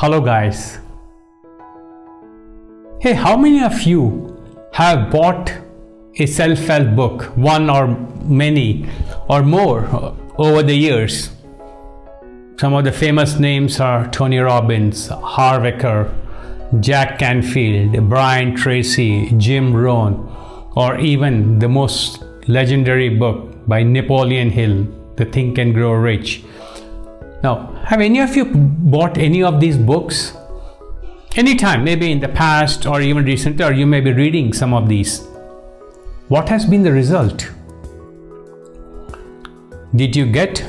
Hello guys. Hey, how many of you have bought a self-help book, one or many or more over the years? Some of the famous names are Tony Robbins, Harvecker, Jack Canfield, Brian Tracy, Jim Rohn, or even the most legendary book by Napoleon Hill, The Think and Grow Rich. Now, have any of you bought any of these books? Anytime, maybe in the past or even recently, or you may be reading some of these. What has been the result? Did you get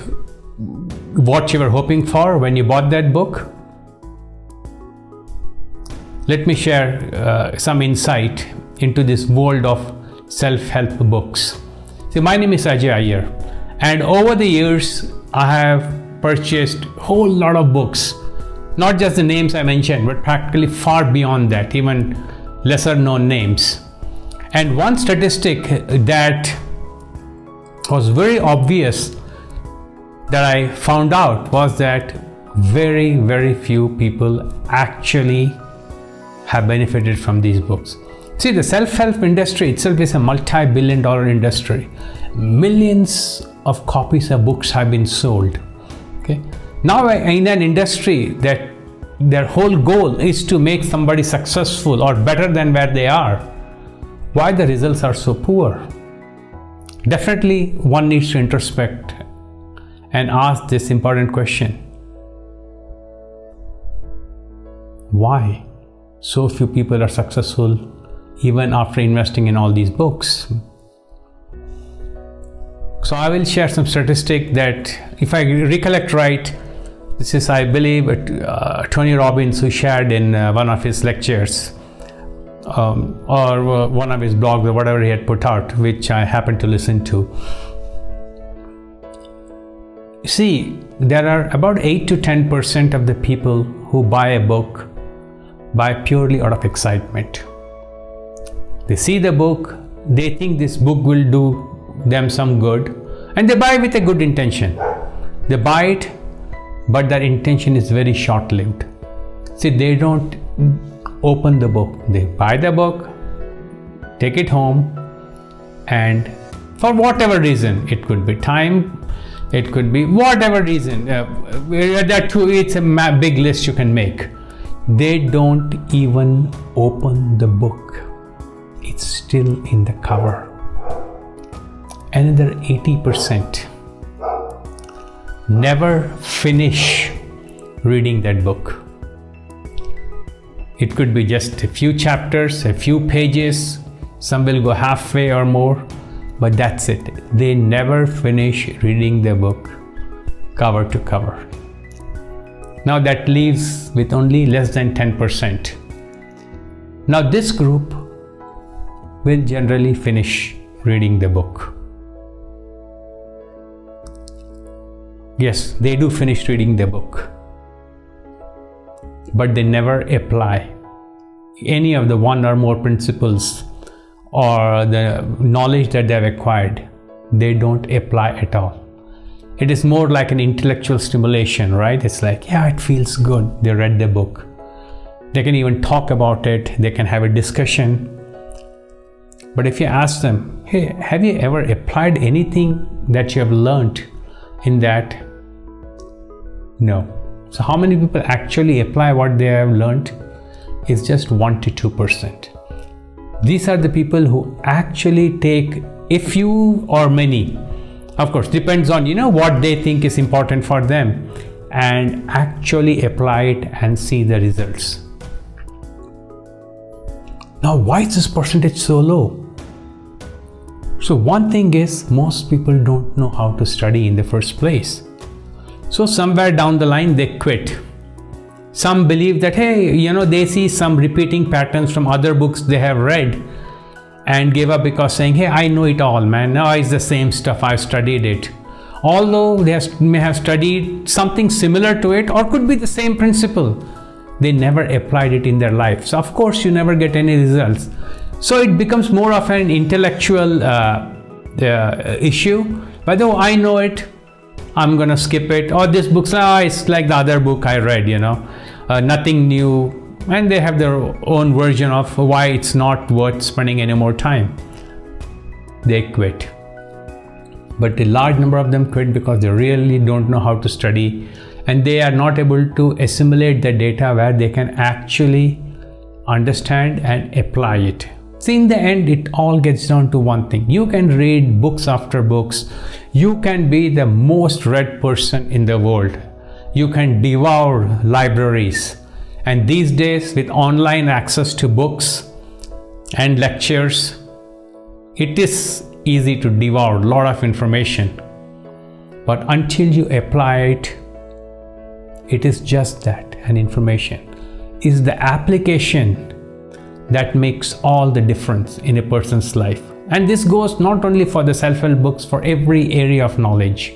what you were hoping for when you bought that book? Let me share some insight into this world of self-help books. See, my name is Ajay Iyer, and over the years I have purchased a whole lot of books, not just the names I mentioned, but practically far beyond that, even lesser known names. And one statistic that was very obvious that I found out was that very, very few people actually have benefited from these books. See, the self-help industry itself is a multi-billion-dollar industry. Millions of copies of books have been sold. Okay. Now in an industry that their whole goal is to make somebody successful or better than where they are, why the results are so poor? Definitely one needs to introspect and ask this important question. Why so few people are successful even after investing in all these books? So I will share some statistic that, if I recollect right, this is, I believe, Tony Robbins who shared in one of his lectures or one of his blogs or whatever he had put out, which I happened to listen to. See, there are about 8 to 10% of the people who buy a book buy purely out of excitement. They see the book, they think this book will do them some good, and they buy with a good intention. They buy it, but their intention is very short-lived. See, they don't open the book. They buy the book, take it home, and for whatever reason, it could be time, it could be whatever reason, it's a big list you can make. They don't even open the book. It's still in the cover. Another 80% never finish reading that book. It could be just a few chapters, a few pages. Some will go halfway or more, but that's it. They never finish reading the book cover to cover. Now that leaves with only less than 10%. Now this group will generally finish reading the book. Yes, they do finish reading the book, but they never apply any of the one or more principles or the knowledge that they have acquired. They don't apply at all. It is more like an intellectual stimulation, right? It's like, yeah, it feels good. They read the book. They can even talk about it. They can have a discussion. But if you ask them, hey, have you ever applied anything that you have learned in that? No. So how many people actually apply what they have learned? It's just 1 to 2%. These are the people who actually take a few or many, of course, depends on, what they think is important for them, and actually apply it and see the results. Now, why is this percentage so low? So one thing is, most people don't know how to study in the first place. So somewhere down the line, they quit. Some believe that, hey, they see some repeating patterns from other books they have read and gave up because saying, hey, I know it all, man. Now it's the same stuff. I've studied it. Although they may have studied something similar to it, or could be the same principle, they never applied it in their life. So of course, you never get any results. So it becomes more of an intellectual issue. By the way, I know it, I'm gonna skip it. Or this book's it's like the other book I read, nothing new, and they have their own version of why it's not worth spending any more time. They quit. But a large number of them quit because they really don't know how to study, and they are not able to assimilate the data where they can actually understand and apply it. See, in the end, it all gets down to one thing. You can read books after books. You can be the most read person in the world. You can devour libraries. And these days, with online access to books and lectures, it is easy to devour a lot of information. But until you apply it, it is just that, an information. It's the application that makes all the difference in a person's life. And this goes not only for the self-help books, for every area of knowledge.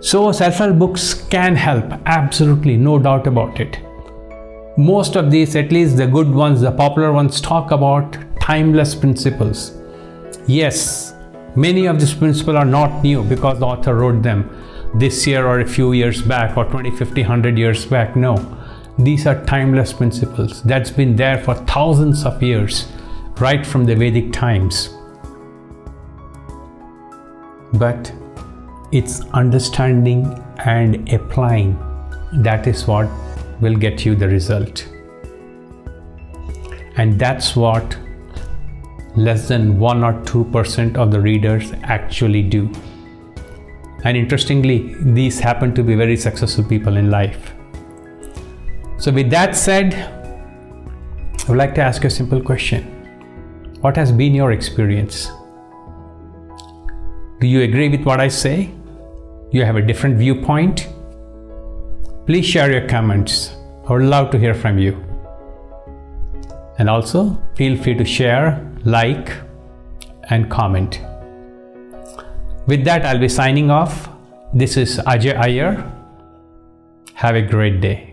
So self-help books can help, absolutely, no doubt about it. Most of these, at least the good ones, the popular ones, talk about timeless principles. Yes, many of these principles are not new because the author wrote them this year or a few years back or 20, 50, 100 years back. No, these are timeless principles that's been there for thousands of years, right from the Vedic times. But it's understanding and applying, that is what will get you the result. And that's what less than 1 or 2% of the readers actually do. And interestingly, these happen to be very successful people in life. So with that said, I would like to ask you a simple question. What has been your experience? Do you agree with what I say? You have a different viewpoint? Please share your comments. I would love to hear from you. And also feel free to share, like, and comment. With that, I'll be signing off. This is Ajay Iyer. Have a great day.